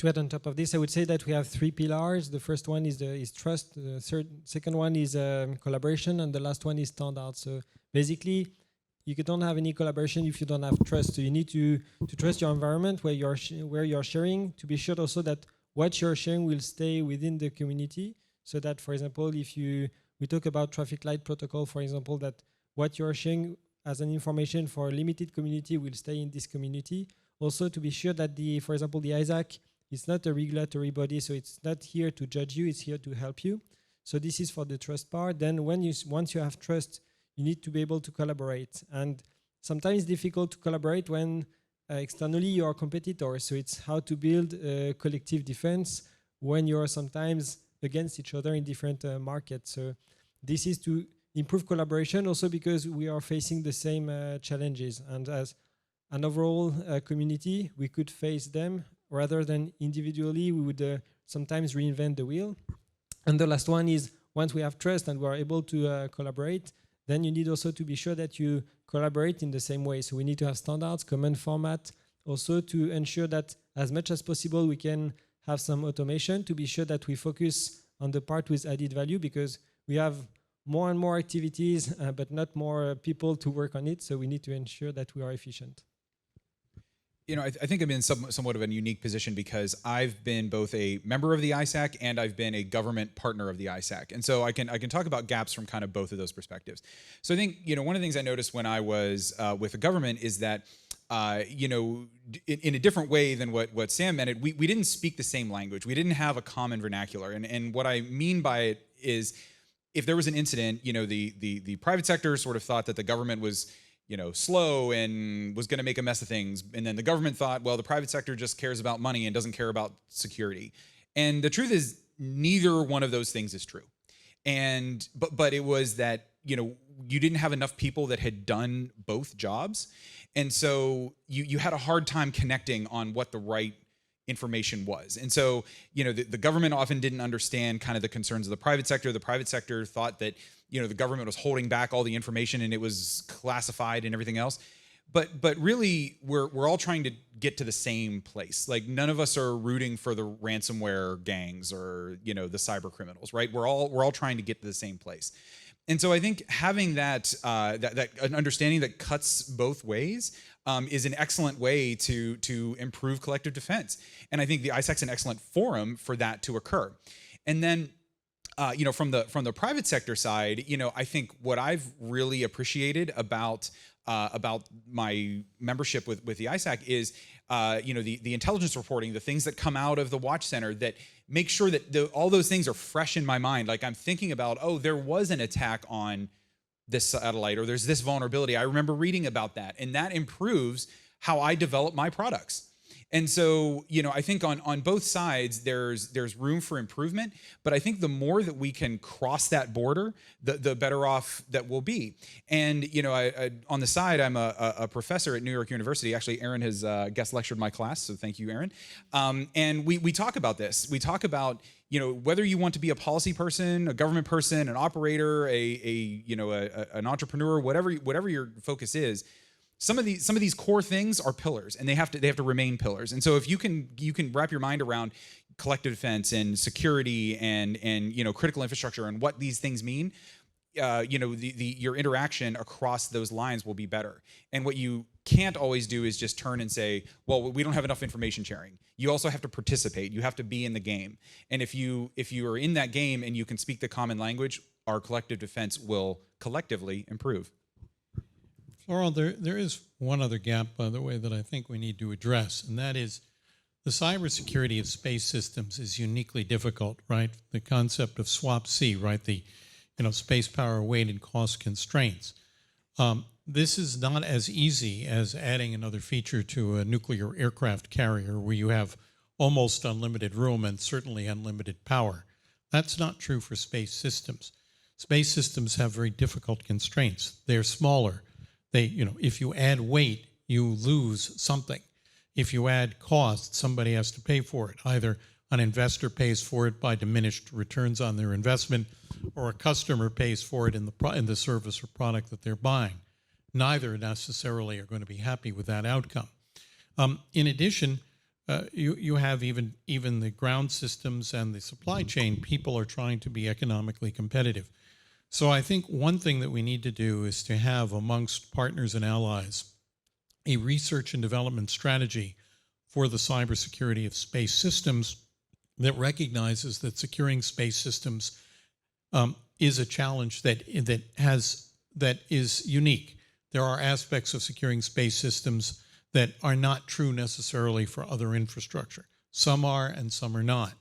To add on top of this, I would say that we have 3 pillars. The first one is trust. The second one is collaboration, and the last one is standards. So basically, you don't have any collaboration if you don't have trust. So you need to trust your environment where you're sharing, to be sure also that what you're sharing will stay within the community. So that, for example, we talk about traffic light protocol, for example, that what you're sharing as an information for a limited community will stay in this community. Also, to be sure that for example, the ISAC is not a regulatory body, so it's not here to judge you, it's here to help you. So this is for the trust part. Then once you have trust, you need to be able to collaborate. And sometimes it's difficult to collaborate when externally you are competitors. So it's how to build a collective defense when you're sometimes against each other in different markets. So this is to improve collaboration, also because we are facing the same challenges. And as an overall community, we could face them rather than individually. We would sometimes reinvent the wheel. And the last one is, once we have trust and we are able to collaborate, then you need also to be sure that you collaborate in the same way. So we need to have standards, common format, also to ensure that as much as possible we can have some automation to be sure that we focus on the part with added value, because we have more and more activities, but not more people to work on it. So we need to ensure that we are efficient. You know, I think I'm in somewhat of a unique position because I've been both a member of the ISAC and I've been a government partner of the ISAC. And so I can talk about gaps from kind of both of those perspectives. So I think, you know, one of the things I noticed when I was with the government is that, you know, in a different way than what Sam meant, we didn't speak the same language. We didn't have a common vernacular. And what I mean by it is, if there was an incident, you know, the private sector sort of thought that the government was, you know, slow and was going to make a mess of things. And then the government thought, well, the private sector just cares about money and doesn't care about security. And the truth is, neither one of those things is true. And but it was that, you know, you didn't have enough people that had done both jobs. And so you had a hard time connecting on what the right information was. And so, you know, the government often didn't understand kind of the concerns of the private sector. The private sector thought that, you know, the government was holding back all the information and it was classified and everything else. But really, we're all trying to get to the same place. Like, none of us are rooting for the ransomware gangs or, you know, the cyber criminals, right? We're all trying to get to the same place. And so I think having that an understanding that cuts both ways is an excellent way to improve collective defense. And I think the ISAC's an excellent forum for that to occur. And then, you know, from the private sector side, you know, I think what I've really appreciated about my membership with the ISAC is, you know, the intelligence reporting, the things that come out of the Watch Center that make sure that all those things are fresh in my mind. Like, I'm thinking about, oh, there was an attack on this satellite, or there's this vulnerability. I remember reading about that, and that improves how I develop my products. And so, you know, I think on both sides, there's room for improvement, but I think the more that we can cross that border, the better off that we'll be. And, you know, I on the side, I'm a professor at New York University. Actually, Erin has guest lectured my class, so thank you, Erin. And we talk about this. We talk about, you know, whether you want to be a policy person, a government person, an operator, an entrepreneur, whatever your focus is. Some of these core things are pillars, and they have to remain pillars. And so if you can wrap your mind around collective defense and security and you know, critical infrastructure and what these things mean, you know, your interaction across those lines will be better. And what you can't always do is just turn and say, well, we don't have enough information sharing. You also have to participate. You have to be in the game. And if you are in that game and you can speak the common language, our collective defense will collectively improve. Florent, there is one other gap, by the way, that I think we need to address, and that is the cybersecurity of space systems is uniquely difficult, right? The concept of SWaP-C, right? The, you know, space power, weight, and cost constraints. This is not as easy as adding another feature to a nuclear aircraft carrier where you have almost unlimited room and certainly unlimited power. That's not true for space systems. Space systems have very difficult constraints. They're smaller. You know, if you add weight, you lose something. If you add cost, somebody has to pay for it. Either an investor pays for it by diminished returns on their investment, or a customer pays for it in the service or product that they're buying. Neither necessarily are going to be happy with that outcome. In addition, you have even the ground systems and the supply chain. People are trying to be economically competitive. So I think one thing that we need to do is to have amongst partners and allies a research and development strategy for the cybersecurity of space systems that recognizes that securing space systems is a challenge that is unique. There are aspects of securing space systems that are not true necessarily for other infrastructure. Some are and some are not.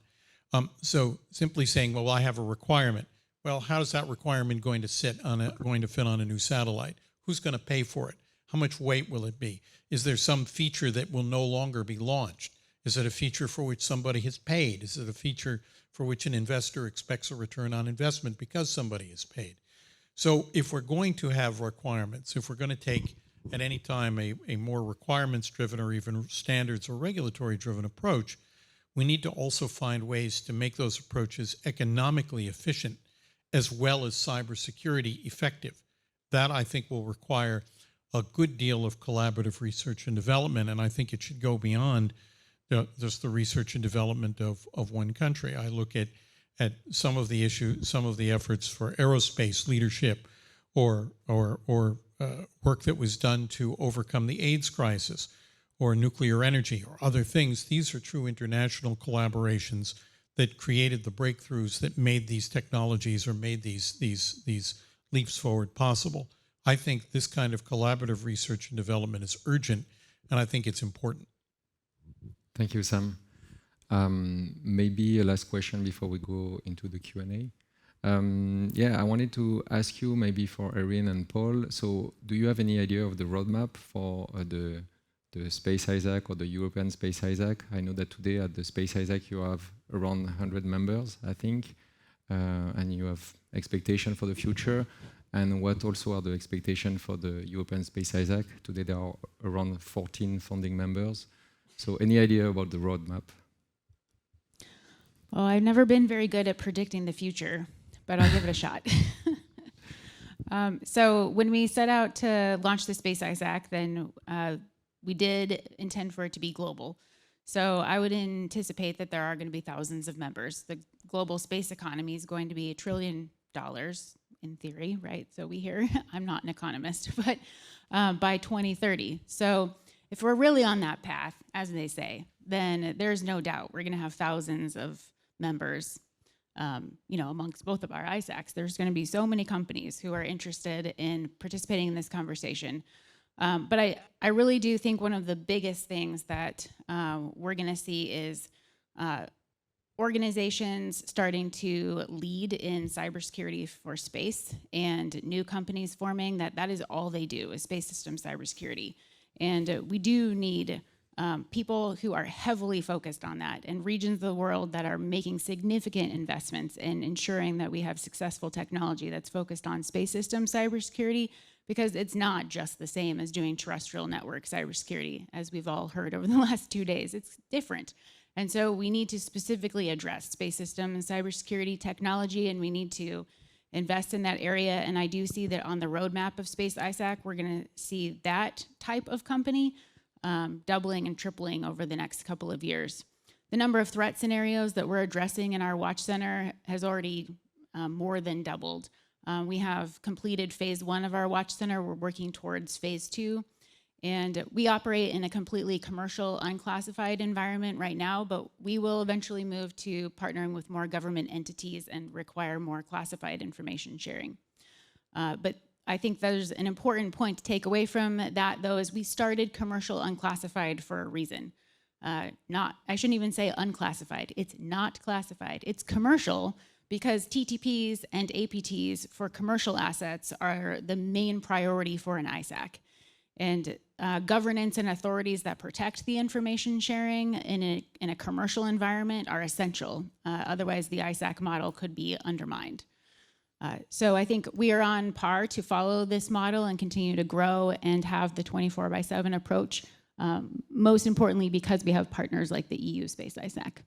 So simply saying, well, I have a requirement. Well, how is that requirement going to fit on a new satellite? Who's going to pay for it? How much weight will it be? Is there some feature that will no longer be launched? Is it a feature for which somebody has paid? Is it a feature for which an investor expects a return on investment because somebody has paid? So if we're going to have requirements, if we're going to take at any time a more requirements-driven or even standards or regulatory-driven approach, we need to also find ways to make those approaches economically efficient as well as cybersecurity effective. That, I think, will require a good deal of collaborative research and development, and I think it should go beyond just the research and development of one country. I look at some of the issues, some of the efforts for aerospace leadership, or work that was done to overcome the AIDS crisis, or nuclear energy, or other things. These are true international collaborations that created the breakthroughs that made these technologies or made these leaps forward possible. I think this kind of collaborative research and development is urgent, and I think it's important. Thank you, Sam. Maybe a last question before we go into the Q&A. Yeah, I wanted to ask you, maybe for Erin and Paul, so do you have any idea of the roadmap for the Space ISAC or the European Space ISAC? I know that today at the Space ISAC you have around 100 members, I think, and you have expectation for the future. And what also are the expectations for the European Space ISAC? Today there are around 14 founding members. So any idea about the roadmap? Well, I've never been very good at predicting the future, but I'll give it a shot. So when we set out to launch the Space ISAC, then we did intend for it to be global. So I would anticipate that there are going to be thousands of members. The global space economy is going to be $1 trillion in theory, right? So we hear, I'm not an economist, but by 2030. So if we're really on that path, as they say, then there's no doubt we're going to have thousands of members, amongst both of our ISACs. There's going to be so many companies who are interested in participating in this conversation. But I really do think one of the biggest things that we're going to see is organizations starting to lead in cybersecurity for space, and new companies forming that is all they do is space system cybersecurity. And we do need people who are heavily focused on that, and regions of the world that are making significant investments in ensuring that we have successful technology that's focused on space system cybersecurity, because it's not just the same as doing terrestrial network cybersecurity, as we've all heard over the last 2 days. It's different. And so we need to specifically address space system and cybersecurity technology, and we need to invest in that area. And I do see that on the roadmap of Space ISAC, we're going to see that type of company doubling and tripling over the next couple of years. The number of threat scenarios that we're addressing in our Watch Center has already more than doubled. We have completed phase 1 of our Watch Center. We're working towards phase 2. And we operate in a completely commercial, unclassified environment right now, but we will eventually move to partnering with more government entities and require more classified information sharing. But I think there's an important point to take away from that, though, is we started commercial unclassified for a reason. I shouldn't even say unclassified. It's not classified. It's commercial, because TTPs and APTs for commercial assets are the main priority for an ISAC. And governance and authorities that protect the information sharing in a commercial environment are essential. Otherwise, the ISAC model could be undermined. So I think we are on par to follow this model and continue to grow and have the 24/7 approach, most importantly because we have partners like the EU Space ISAC.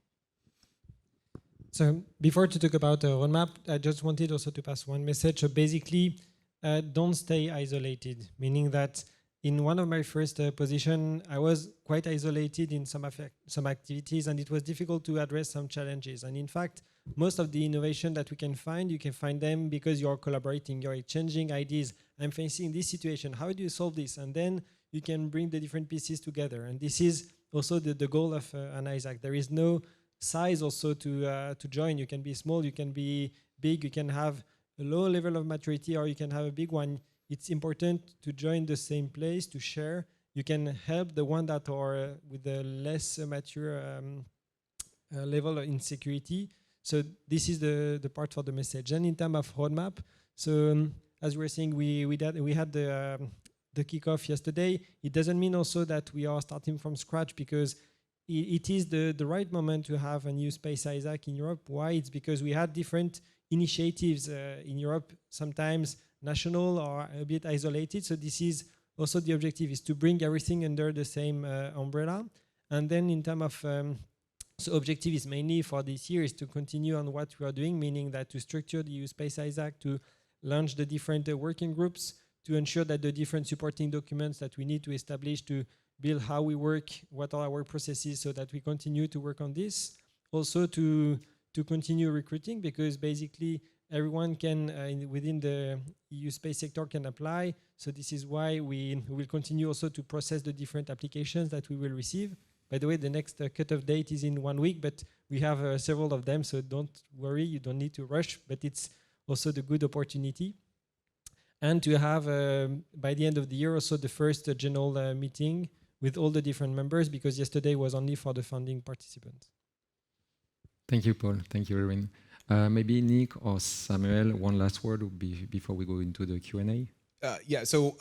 So before to talk about the roadmap, I just wanted also to pass one message. So basically, don't stay isolated, meaning that in one of my first position, I was quite isolated in some activities, and it was difficult to address some challenges. And in fact, most of the innovation that we can find, you can find them because you're collaborating, you're exchanging ideas. I'm facing this situation, how do you solve this? And then you can bring the different pieces together. And this is also the goal of an ISAC. There is no size also to join. You can be small, you can be big, you can have a low level of maturity, or you can have a big one. It's important to join the same place, to share. You can help the one that are with the less mature level of insecurity. So this is the part for the message. And in terms of roadmap, so as we were saying, we had the kickoff yesterday. It doesn't mean also that we are starting from scratch, because it is the right moment to have a new Space ISAC in Europe. Why? It's because we had different initiatives in Europe, sometimes national or a bit isolated. So this is also the objective, is to bring everything under the same umbrella. And then in terms of So objective is mainly for this year is to continue on what we are doing, meaning that to structure the Space ISAC, to launch the different working groups, to ensure that the different supporting documents that we need to establish to build how we work, what are our processes, so that we continue to work on this. Also to continue recruiting, because basically everyone can, within the EU space sector, can apply. So this is why we will continue also to process the different applications that we will receive. By the way, the next cutoff date is in 1 week, but we have several of them, so don't worry, you don't need to rush, but it's also the good opportunity. And to have, by the end of the year, also the first general meeting with all the different members, because yesterday was only for the funding participants. Thank you, Paul. Thank you, Erin. Maybe Nick or Samuel, one last word would be before we go into the Q&A. Yeah, so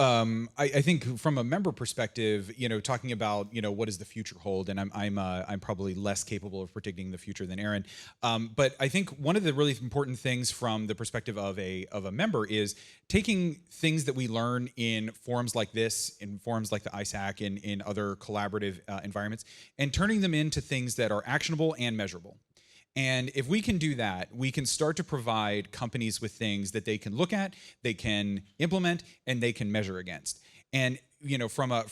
I think from a member perspective, talking about what does the future hold, and I'm probably less capable of predicting the future than Erin, but I think one of the really important things from the perspective of a member is taking things that we learn in forums like this, in forums like the ISAC, in other collaborative environments, and turning them into things that are actionable and measurable. And if we can do that, we can start to provide companies with things that they can look at, they can implement, and they can measure against. And from a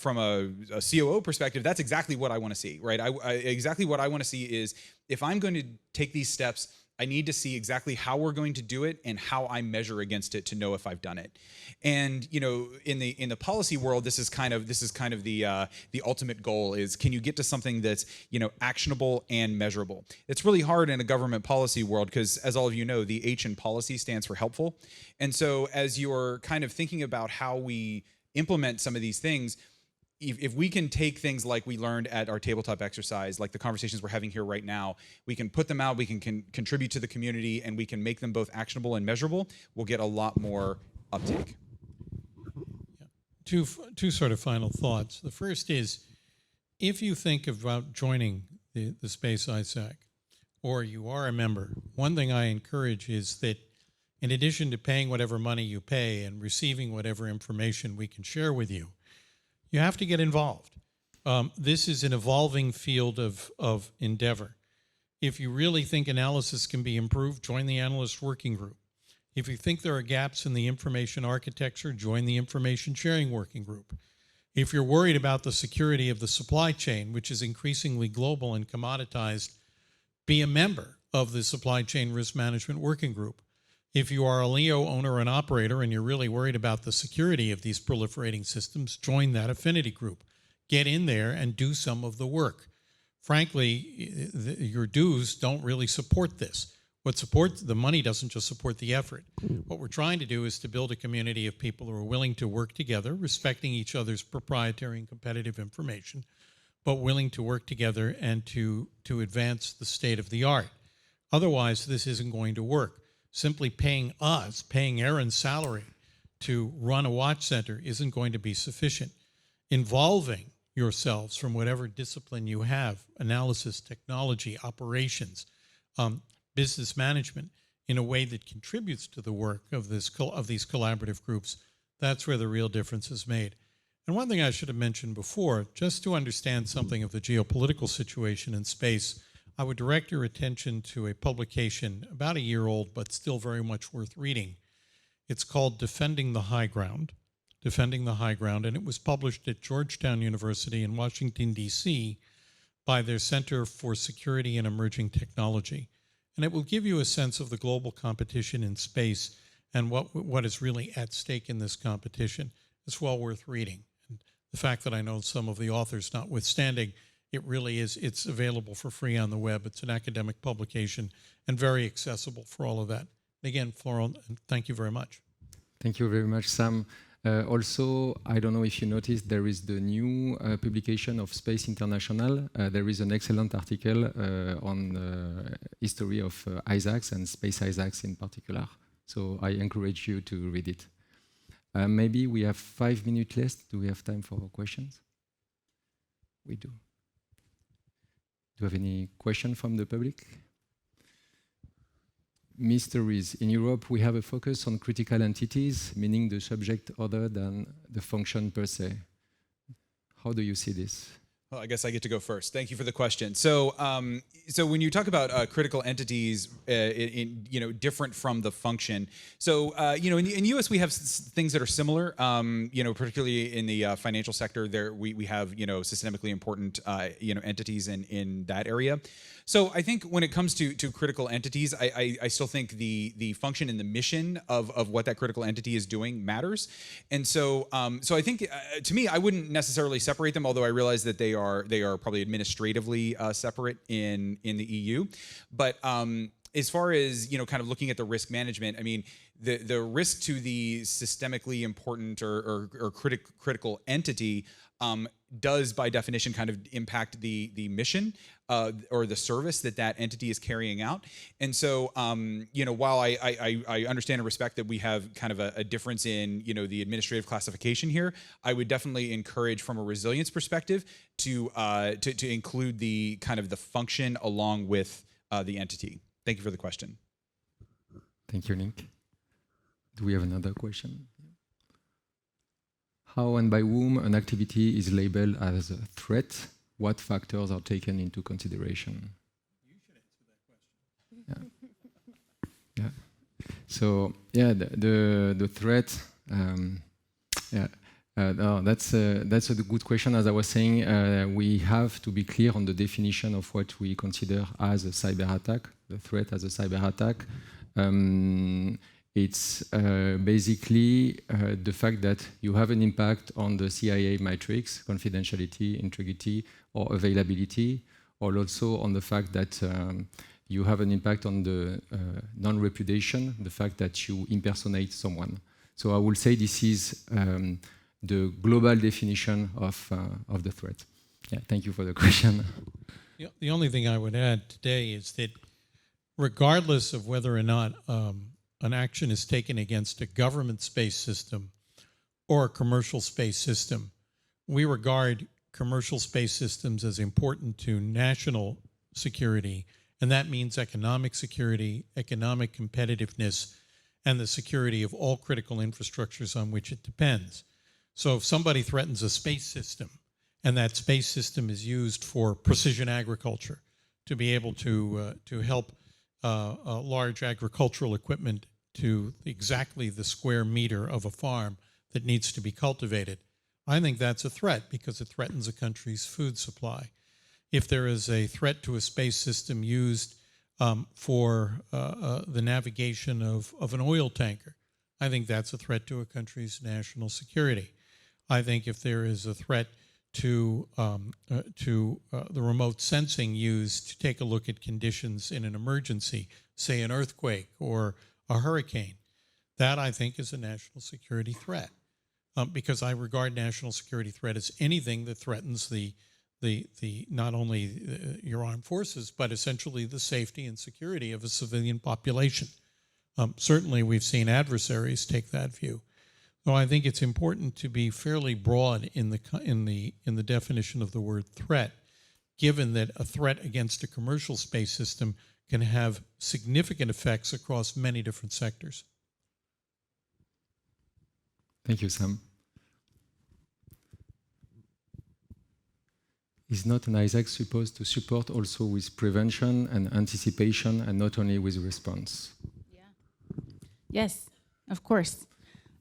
COO perspective, that's exactly what I want to see, right? Exactly what I want to see is, if I'm going to take these steps, I need to see exactly how we're going to do it and how I measure against it to know if I've done it. And in the policy world, this is kind of the ultimate goal is, can you get to something that's actionable and measurable? It's really hard in a government policy world because, as all of you know, the H in policy stands for helpful. And so as you're kind of thinking about how we implement some of these things, if we can take things like we learned at our tabletop exercise, like the conversations we're having here right now, we can put them out, we can contribute to the community, and we can make them both actionable and measurable, we'll get a lot more uptake. Yeah. Two sort of final thoughts. The first is, if you think about joining the Space ISAC, or you are a member, one thing I encourage is that in addition to paying whatever money you pay and receiving whatever information we can share with you, you have to get involved. This is an evolving field of endeavor. If you really think analysis can be improved, join the analyst working group. If you think there are gaps in the information architecture, join the information sharing working group. If you're worried about the security of the supply chain, which is increasingly global and commoditized, be a member of the supply chain risk management working group. If you are a LEO owner and operator and you're really worried about the security of these proliferating systems, join that affinity group. Get in there and do some of the work. Frankly, your dues don't really support this. What supports the money doesn't just support the effort. What we're trying to do is to build a community of people who are willing to work together, respecting each other's proprietary and competitive information, but willing to work together and to advance the state of the art. Otherwise, this isn't going to work. Simply paying Erin's salary to run a watch center isn't going to be sufficient. Involving yourselves from whatever discipline you have, analysis, technology, operations, business management, in a way that contributes to the work of these collaborative groups, that's where the real difference is made. And one thing I should have mentioned before, just to understand something of the geopolitical situation in space, I would direct your attention to a publication about a year old, but still very much worth reading. It's called Defending the High Ground, and it was published at Georgetown University in Washington, D.C. by their Center for Security and Emerging Technology. And it will give you a sense of the global competition in space and what is really at stake in this competition. It's well worth reading. And the fact that I know some of the authors notwithstanding, it really is, it's available for free on the web. It's an academic publication and very accessible for all of that. Again, Florent, thank you very much. Thank you very much, Sam. Also, I don't know if you noticed, there is the new publication of Space International. There is an excellent article on the history of ISACs and Space ISACs in particular. So I encourage you to read it. Maybe we have 5 minutes left. Do we have time for questions? We do. Do you have any question from the public? Mr. Reese, in Europe, we have a focus on critical entities, meaning the subject other than the function per se. How do you see this? Well, I guess I get to go first. Thank you for the question. So, so when you talk about critical entities, different from the function. So, in US we have things that are similar. Particularly in the financial sector, there we have systemically important entities in that area. So I think when it comes to critical entities, I still think the function and the mission of what that critical entity is doing matters. And so I think to me, I wouldn't necessarily separate them, although I realize that they are probably administratively separate in the EU. But as far as kind of looking at the risk management, I mean, the risk to the systemically important or critical entity does by definition kind of impact the mission or the service that entity is carrying out. And so, while I understand and respect that we have kind of a difference in, the administrative classification here, I would definitely encourage from a resilience perspective to include the kind of the function along with the entity. Thank you for the question. Thank you, Nick. Do we have another question? How and by whom an activity is labeled as a threat? What factors are taken into consideration? You should answer that question. Yeah. So yeah, the threat. No, that's a good question. As I was saying, we have to be clear on the definition of what we consider as a cyber attack. The threat as a cyber attack. It's basically the fact that you have an impact on the CIA matrix, confidentiality, integrity, or availability, or also on the fact that you have an impact on the non-repudiation, the fact that you impersonate someone. So I will say this is the global definition of the threat. Yeah, thank you for the question. The only thing I would add today is that regardless of whether or not an action is taken against a government space system or a commercial space system, we regard commercial space systems as important to national security, and that means economic security, economic competitiveness, and the security of all critical infrastructures on which it depends. So if somebody threatens a space system, and that space system is used for precision agriculture, to be able to help large agricultural equipment to exactly the square meter of a farm that needs to be cultivated, I think that's a threat because it threatens a country's food supply. If there is a threat to a space system used for the navigation of an oil tanker, I think that's a threat to a country's national security. I think if there is a threat to the remote sensing used to take a look at conditions in an emergency, say an earthquake or a hurricane, that I think is a national security threat, because I regard national security threat as anything that threatens the not only your armed forces, but essentially the safety and security of a civilian population. Certainly, we've seen adversaries take that view. So I think it's important to be fairly broad in the definition of the word threat, given that a threat against a commercial space system can have significant effects across many different sectors. Thank you, Sam. Is not an ISAC supposed to support also with prevention and anticipation and not only with response? Yeah. Yes, of course.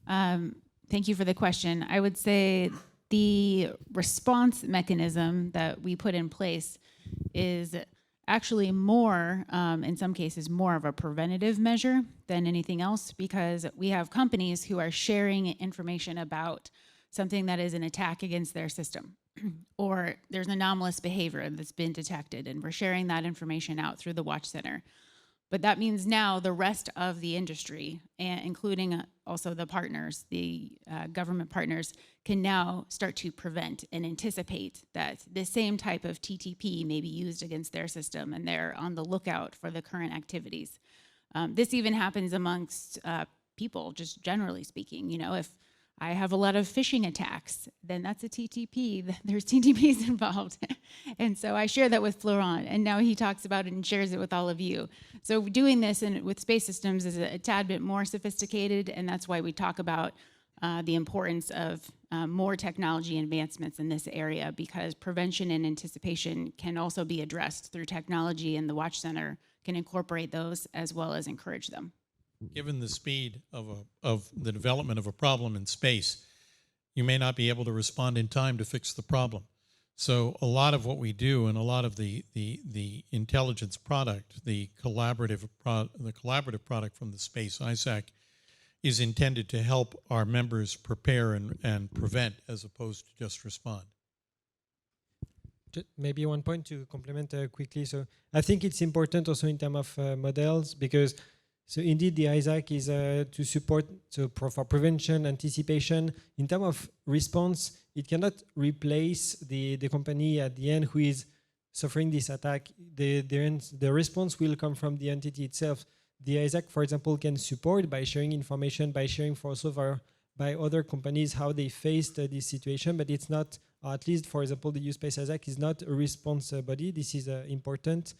Thank you for the question. I would say the response mechanism that we put in place is actually more, in some cases, more of a preventative measure than anything else, because we have companies who are sharing information about something that is an attack against their system, or there's anomalous behavior that's been detected, and we're sharing that information out through the Watch Center. But that means now the rest of the industry, including also the partners, the government partners, can now start to prevent and anticipate that the same type of TTP may be used against their system, and they're on the lookout for the current activities. This even happens amongst people, just generally speaking. You know, if I have a lot of phishing attacks, then that's a TTP. There's TTPs involved. And so I share that with Florent, and now he talks about it and shares it with all of you. So doing this with space systems is a tad bit more sophisticated, and that's why we talk about the importance of more technology advancements in this area, because prevention and anticipation can also be addressed through technology, and the Watch Center can incorporate those as well as encourage them. Given the speed of the development of a problem in space, you may not be able to respond in time to fix the problem. So a lot of what we do, and a lot of the intelligence product, the collaborative product from the Space ISAC, is intended to help our members prepare and prevent, as opposed to just respond. Maybe one point to complement quickly. So I think it's important also in terms of models, because so indeed the ISAC is to support for prevention, anticipation. In terms of response, it cannot replace the company at the end who is suffering this attack. The response will come from the entity itself. The ISAC, for example, can support by sharing information, by sharing by other companies how they faced this situation, but it's not, at least for example, the Space ISAC is not a response body. This is important.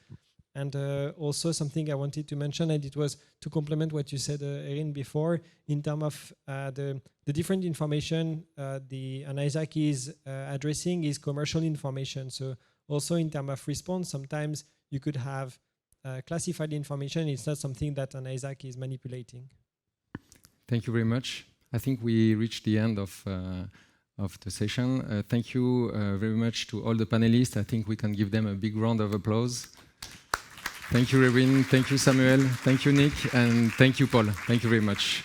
And also something I wanted to mention, and it was to complement what you said, Erin, before, in terms of the different information an ISAC is addressing is commercial information. So also in terms of response, sometimes you could have classified information. It's not something that an ISAC is manipulating. Thank you very much. I think we reached the end of the session. Thank you very much to all the panelists. I think we can give them a big round of applause. Thank you, Erin. Thank you, Samuel. Thank you, Nick. And thank you, Paul. Thank you very much.